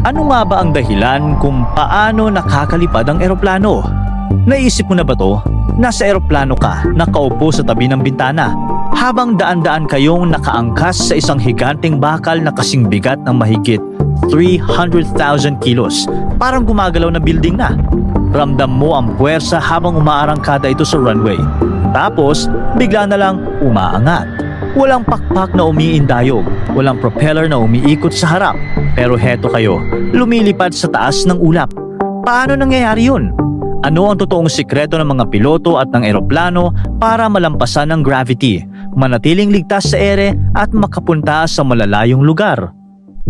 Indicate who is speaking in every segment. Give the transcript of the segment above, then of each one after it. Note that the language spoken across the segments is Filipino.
Speaker 1: Ano nga ba ang dahilan kung paano nakakalipad ang eroplano? Naisip mo na ba to? Nasa eroplano ka, nakaupo sa tabi ng bintana, habang daan-daan kayong nakaangkas sa isang higanting bakal na kasing bigat ng mahigit 300,000 kilos. Parang gumagalaw na building na. Ramdam mo ang puwersa habang umaarangkada ito sa runway. Tapos, bigla na lang umaangat. Walang pakpak na umiindayog, walang propeller na umiikot sa harap. Pero heto kayo, lumilipad sa taas ng ulap. Paano nangyayari yun? Ano ang totoong sikreto ng mga piloto at ng eroplano para malampasan ang gravity, manatiling ligtas sa ere at makapunta sa malalayong lugar?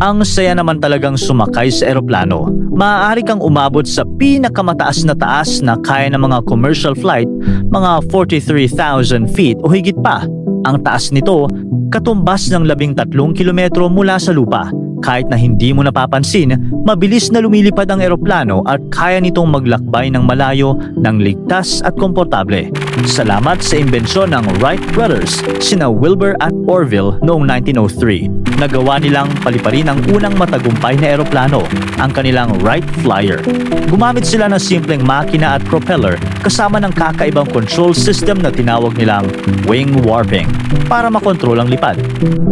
Speaker 1: Ang saya naman talagang sumakay sa eroplano. Maaari kang umabot sa pinakamataas na taas na kaya ng mga commercial flight, mga 43,000 feet o higit pa. Ang taas nito, katumbas ng 13 kilometro mula sa lupa. Kahit na hindi mo napapansin, mabilis na lumilipad ang eroplano at kaya nitong maglakbay ng malayo ng ligtas at komportable. Salamat sa imbensyon ng Wright Brothers, sina Wilbur at Orville noong 1903. Nagawa nilang paliparin ang unang matagumpay na eroplano, ang kanilang Wright Flyer. Gumamit sila ng simpleng makina at propeller kasama ng kakaibang control system na tinawag nilang wing warping para makontrol ang lipad.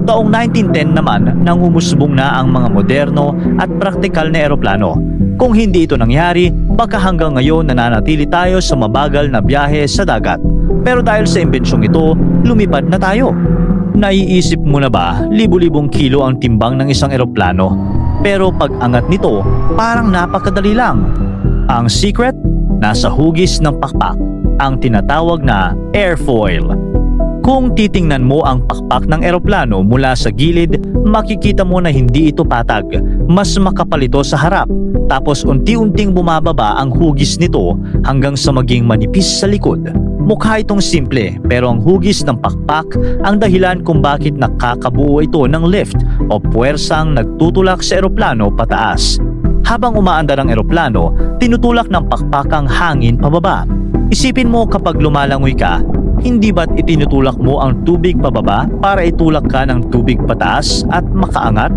Speaker 1: Taong 1910 naman nang umusbong na ang mga moderno at praktikal na eroplano. Kung hindi ito nangyari, baka hanggang ngayon nananatili tayo sa mabagal na biyahe sa dagat. Pero dahil sa imbensyong ito, lumipad na tayo. Naiisip mo na ba, libu-libong kilo ang timbang ng isang eroplano? Pero pag angat nito, parang napakadali lang. Ang secret, nasa hugis ng pakpak, ang tinatawag na airfoil. Kung titingnan mo ang pakpak ng eroplano mula sa gilid, makikita mo na hindi ito patag. Mas makapal ito sa harap. Tapos unti-unting bumababa ang hugis nito hanggang sa maging manipis sa likod. Mukha itong simple, pero ang hugis ng pakpak ang dahilan kung bakit nakakabuo ito ng lift o puwersang nagtutulak sa eroplano pataas. Habang umaandar ang eroplano, tinutulak ng pakpak ang hangin pababa. Isipin mo kapag lumalangoy ka, hindi ba't itinutulak mo ang tubig pababa para itulak ka ng tubig pataas at makaangat?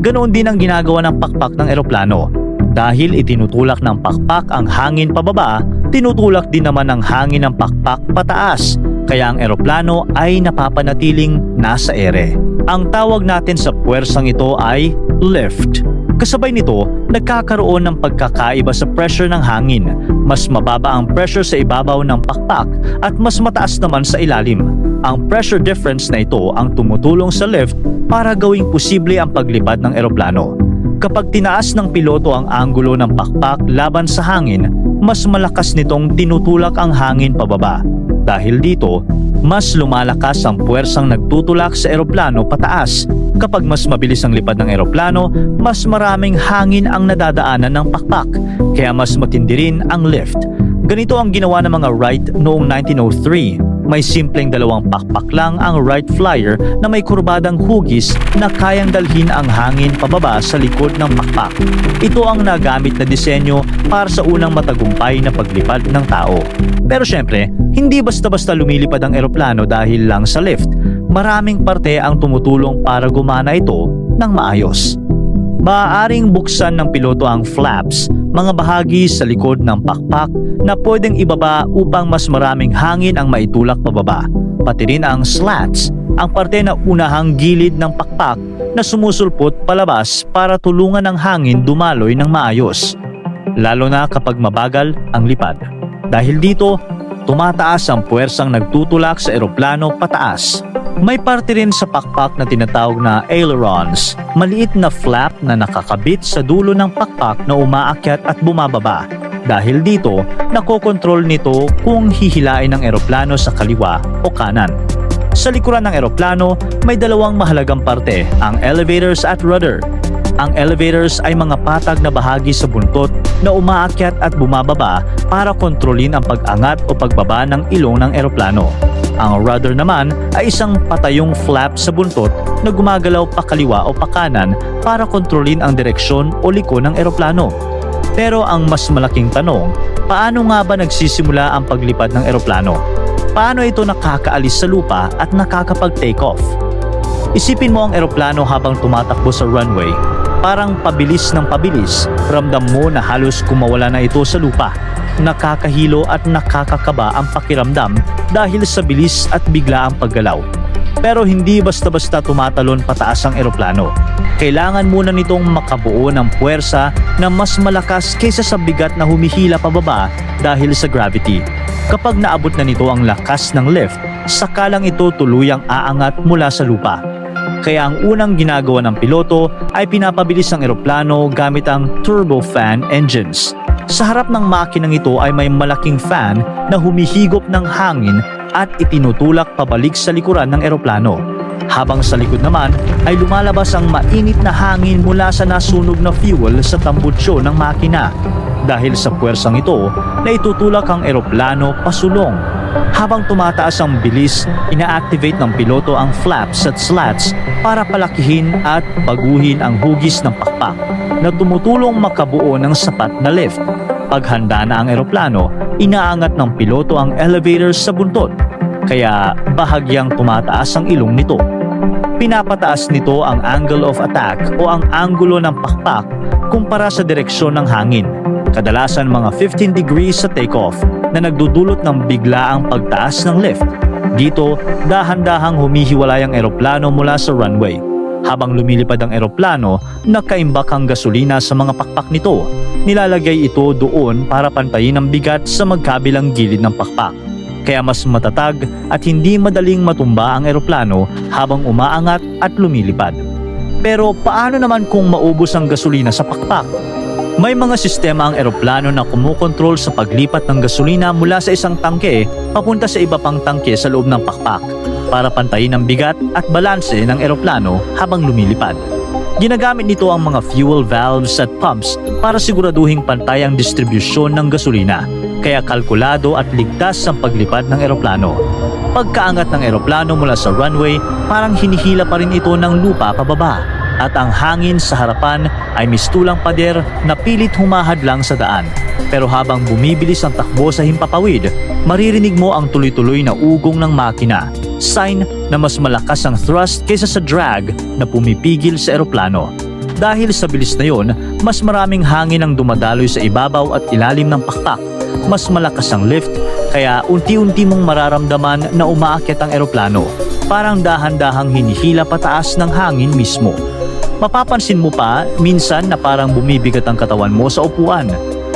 Speaker 1: Ganoon din ang ginagawa ng pakpak ng eroplano. Dahil itinutulak ng pakpak ang hangin pababa, tinutulak din naman ng hangin ng pakpak pataas, kaya ang eroplano ay napapanatiling nasa ere. Ang tawag natin sa puwersang ito ay lift. Kasabay nito, nagkakaroon ng pagkakaiba sa pressure ng hangin. Mas mababa ang pressure sa ibabaw ng pakpak at mas mataas naman sa ilalim. Ang pressure difference na ito ang tumutulong sa lift para gawing posible ang paglipad ng eroplano. Kapag tinaas ng piloto ang anggulo ng pakpak laban sa hangin, mas malakas nitong tinutulak ang hangin pababa. Dahil dito, mas lumalakas ang puwersang nagtutulak sa eroplano pataas. Kapag mas mabilis ang lipad ng eroplano, mas maraming hangin ang nadadaanan ng pakpak, kaya mas matindi rin ang lift. Ganito ang ginawa ng mga Wright noong 1903. May simpleng dalawang pakpak lang ang Wright Flyer na may kurbadang hugis na kayang dalhin ang hangin pababa sa likod ng pakpak. Ito ang nagamit na disenyo para sa unang matagumpay na paglipad ng tao. Pero syempre, hindi basta-basta lumilipad ang eroplano dahil lang sa lift. Maraming parte ang tumutulong para gumana ito ng maayos. Maaaring buksan ng piloto ang flaps, mga bahagi sa likod ng pakpak na pwedeng ibaba upang mas maraming hangin ang maitulak pababa. Pati rin ang slats, ang parte na unahang gilid ng pakpak na sumusulpot palabas para tulungan ang hangin dumaloy ng maayos. Lalo na kapag mabagal ang lipad. Dahil dito, tumataas ang puwersang nagtutulak sa eroplano pataas. May parte rin sa pakpak na tinatawag na ailerons, maliit na flap na nakakabit sa dulo ng pakpak na umaakyat at bumababa. Dahil dito, nakokontrol nito kung hihilain ang eroplano sa kaliwa o kanan. Sa likuran ng eroplano, may dalawang mahalagang parte, ang elevators at rudder. Ang elevators ay mga patag na bahagi sa buntot na umaakyat at bumababa para kontrolin ang pag-angat o pagbaba ng ilong ng eroplano. Ang rudder naman ay isang patayong flap sa buntot na gumagalaw pakaliwa o pakanan para kontrolin ang direksyon o liko ng eroplano. Pero ang mas malaking tanong, paano nga ba nagsisimula ang paglipad ng eroplano? Paano ito nakakaalis sa lupa at nakakapag-take off? Isipin mo ang eroplano habang tumatakbo sa runway. Parang pabilis ng pabilis, ramdam mo na halos kumawala na ito sa lupa. Nakakahilo at nakakakaba ang pakiramdam dahil sa bilis at biglaang paggalaw. Pero hindi basta-basta tumatalon pataas ang eroplano. Kailangan muna nitong makabuo ng puwersa na mas malakas kaysa sa bigat na humihila pababa dahil sa gravity. Kapag naabot na nito ang lakas ng lift, saka lang ito tuluyang aangat mula sa lupa. Kaya ang unang ginagawa ng piloto ay pinapabilis ang eroplano gamit ang turbofan engines. Sa harap ng makinang ito ay may malaking fan na humihigop ng hangin at itinutulak pabalik sa likuran ng eroplano. Habang sa likod naman ay lumalabas ang mainit na hangin mula sa nasunog na fuel sa tambutsyo ng makina. Dahil sa puwersang ito, naitutulak ang eroplano pasulong. Habang tumataas ang bilis, ina-activate ng piloto ang flaps at slats para palakihin at baguhin ang hugis ng pakpak na tumutulong makabuo ng sapat na lift. Paghanda na ang eroplano, inaangat ng piloto ang elevators sa buntot, kaya bahagyang tumataas ang ilong nito. Pinapataas nito ang angle of attack o ang anggulo ng pakpak kumpara sa direksyon ng hangin. Kadalasan mga 15 degrees sa takeoff na nagdudulot ng biglaang pagtaas ng lift. Dito, dahan-dahang humihiwalay ang eroplano mula sa runway. Habang lumilipad ang eroplano, nakaimbak ang gasolina sa mga pakpak nito. Nilalagay ito doon para pantayin ang bigat sa magkabilang gilid ng pakpak. Kaya mas matatag at hindi madaling matumba ang eroplano habang umaangat at lumilipad. Pero paano naman kung maubos ang gasolina sa pakpak? May mga sistema ang eroplano na kumukontrol sa paglipat ng gasolina mula sa isang tangke papunta sa iba pang tangke sa loob ng pakpak para pantayin ang bigat at balanse ng eroplano habang lumilipad. Ginagamit nito ang mga fuel valves at pumps para siguraduhing pantay ang distribusyon ng gasolina, kaya kalkulado at ligtas ang paglipad ng eroplano. Pagkaangat ng eroplano mula sa runway, parang hinihila pa rin ito ng lupa pababa. At ang hangin sa harapan ay mistulang pader na pilit humahadlang sa daan. Pero habang bumibilis ang takbo sa himpapawid, maririnig mo ang tuloy-tuloy na ugong ng makina, sign na mas malakas ang thrust kaysa sa drag na pumipigil sa eroplano. Dahil sa bilis na yon, mas maraming hangin ang dumadaloy sa ibabaw at ilalim ng pakpak. Mas malakas ang lift, kaya unti-unti mong mararamdaman na umaakyat ang eroplano. Parang dahan-dahang hinihila pataas ng hangin mismo. Mapapansin mo pa minsan na parang bumibigat ang katawan mo sa upuan.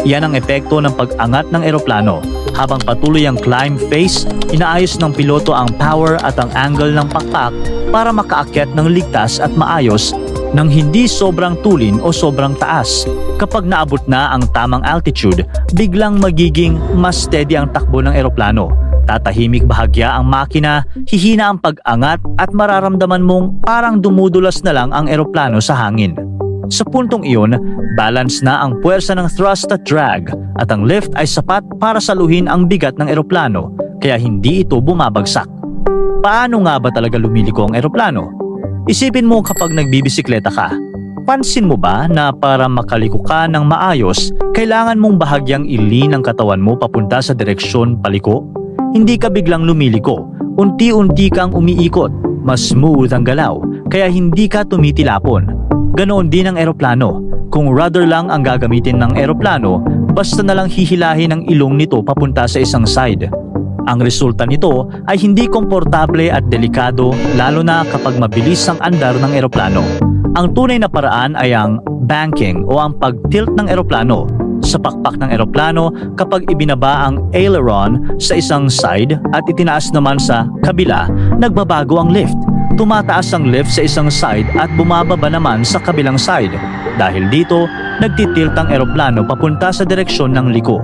Speaker 1: Yan ang epekto ng pag-angat ng eroplano. Habang patuloy ang climb phase, inaayos ng piloto ang power at ang angle ng pakpak para makaakyat ng ligtas at maayos nang hindi sobrang tulin o sobrang taas. Kapag naabot na ang tamang altitude, biglang magiging mas steady ang takbo ng eroplano. Tatahimik bahagya ang makina, hihina ang pag-angat at mararamdaman mong parang dumudulas na lang ang eroplano sa hangin. Sa puntong iyon, balance na ang puwersa ng thrust at drag at ang lift ay sapat para saluhin ang bigat ng eroplano, kaya hindi ito bumabagsak. Paano nga ba talaga lumiliko ang eroplano? Isipin mo kapag nagbibisikleta ka. Pansin mo ba na para makaliko ka ng maayos, kailangan mong bahagyang ilin ang katawan mo papunta sa direksyon paliko? Hindi ka biglang lumiliko, unti-unti kang umiikot, mas smooth ang galaw, kaya hindi ka tumitilapon. Ganoon din ang eroplano. Kung rudder lang ang gagamitin ng eroplano, basta na lang hihilahin ang ilong nito papunta sa isang side. Ang resulta nito ay hindi komportable at delikado, lalo na kapag mabilis ang andar ng eroplano. Ang tunay na paraan ay ang banking o ang pag-tilt ng eroplano. Sa pakpak ng eroplano, kapag ibinaba ang aileron sa isang side at itinaas naman sa kabila, nagbabago ang lift. Tumataas ang lift sa isang side at bumababa naman sa kabilang side. Dahil dito, nagtitilt ang eroplano papunta sa direksyon ng liko.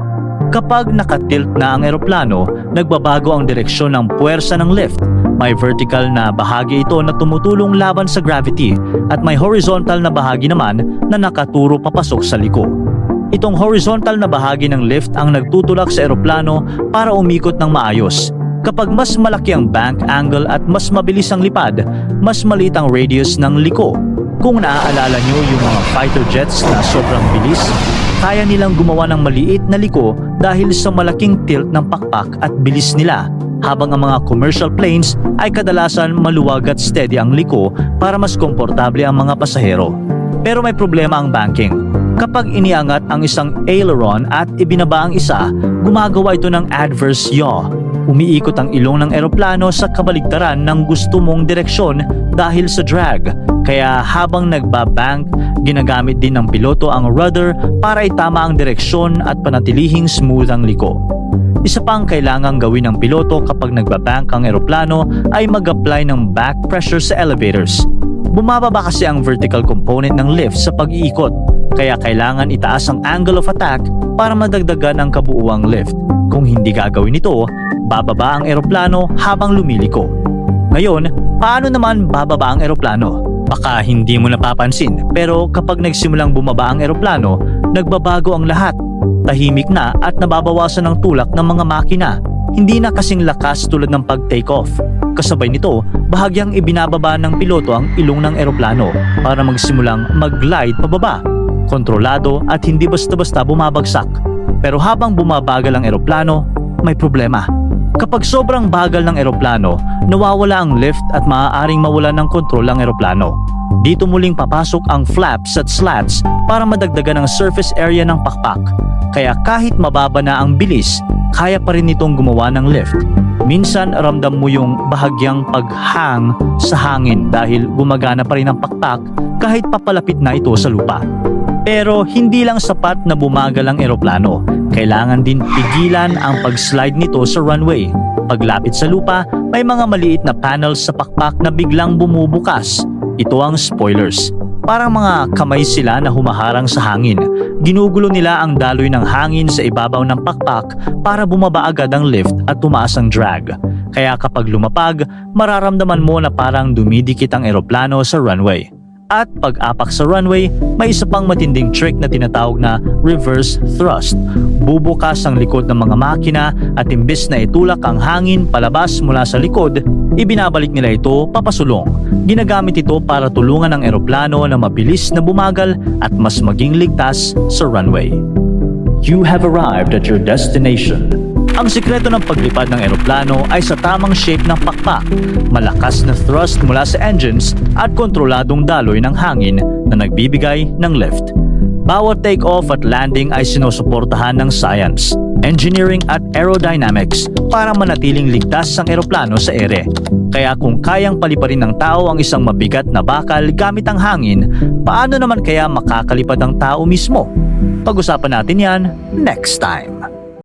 Speaker 1: Kapag nakatilt na ang eroplano, nagbabago ang direksyon ng puwersa ng lift. May vertical na bahagi ito na tumutulong laban sa gravity at may horizontal na bahagi naman na nakaturo papasok sa liko. Itong horizontal na bahagi ng lift ang nagtutulak sa eroplano para umikot ng maayos. Kapag mas malaki ang bank angle at mas mabilis ang lipad, mas maliit ang radius ng liko. Kung naaalala nyo yung mga fighter jets na sobrang bilis, kaya nilang gumawa ng maliit na liko dahil sa malaking tilt ng pakpak at bilis nila. Habang ang mga commercial planes ay kadalasan maluwag at steady ang liko para mas komportable ang mga pasahero. Pero may problema ang banking. Kapag iniangat ang isang aileron at ibinaba ang isa, gumagawa ito ng adverse yaw. Umiikot ang ilong ng eroplano sa kabaligtaran ng gusto mong direksyon dahil sa drag. Kaya habang nagbabank, ginagamit din ng piloto ang rudder para itama ang direksyon at panatilihing smooth ang liko. Isa pang kailangang gawin ng piloto kapag nagbabank ang eroplano ay mag-apply ng back pressure sa elevators. Bumababa kasi ang vertical component ng lift sa pag-iikot, kaya kailangan itaas ang angle of attack para madagdagan ang kabuuang lift. Kung hindi gagawin ito, bababa ang eroplano habang lumiliko. Ngayon, paano naman bababa ang eroplano? Baka hindi mo napapansin, pero kapag nagsimulang bumaba ang eroplano, nagbabago ang lahat. Tahimik na at nababawasan ang tulak ng mga makina. Hindi na kasing lakas tulad ng pag-take off. Kasabay nito, bahagyang ibinababa ng piloto ang ilong ng eroplano para magsimulang mag-glide pababa. Kontrolado at hindi basta-basta bumabagsak. Pero habang bumabagal ang eroplano, may problema. Kapag sobrang bagal ng eroplano, nawawala ang lift at maaaring mawala ng kontrol ang eroplano. Dito muling papasok ang flaps at slats para madagdagan ang surface area ng pakpak. Kaya kahit mababa na ang bilis, kaya pa rin itong gumawa ng lift. Minsan ramdam mo yung bahagyang paghang sa hangin dahil gumagana pa rin ang pakpak kahit papalapit na ito sa lupa. Pero hindi lang sapat na bumagal ang eroplano. Kailangan din pigilan ang pag-slide nito sa runway. Paglapit sa lupa, may mga maliit na panels sa pakpak na biglang bumubukas. Ito ang spoilers. Parang mga kamay sila na humaharang sa hangin. Ginugulo nila ang daloy ng hangin sa ibabaw ng pakpak para bumaba agad ang lift at tumaas ang drag. Kaya kapag lumapag, mararamdaman mo na parang dumidikit ang eroplano sa runway. At pag-apak sa runway, may isa pang matinding trick na tinatawag na reverse thrust. Bubukas ang likod ng mga makina at imbes na itulak ang hangin palabas mula sa likod, ibinabalik nila ito papasulong. Ginagamit ito para tulungan ang eroplano na mabilis na bumagal at mas maging ligtas sa runway. You have arrived at your destination. Ang sikreto ng paglipad ng eroplano ay sa tamang shape ng pakpak, malakas na thrust mula sa engines at kontroladong daloy ng hangin na nagbibigay ng lift. Bawat take-off at landing ay sinusuportahan ng science, engineering at aerodynamics para manatiling ligtas ang eroplano sa ere. Kaya kung kayang paliparin ng tao ang isang mabigat na bakal gamit ang hangin, paano naman kaya makakalipad ang tao mismo? Pag-usapan natin yan next time.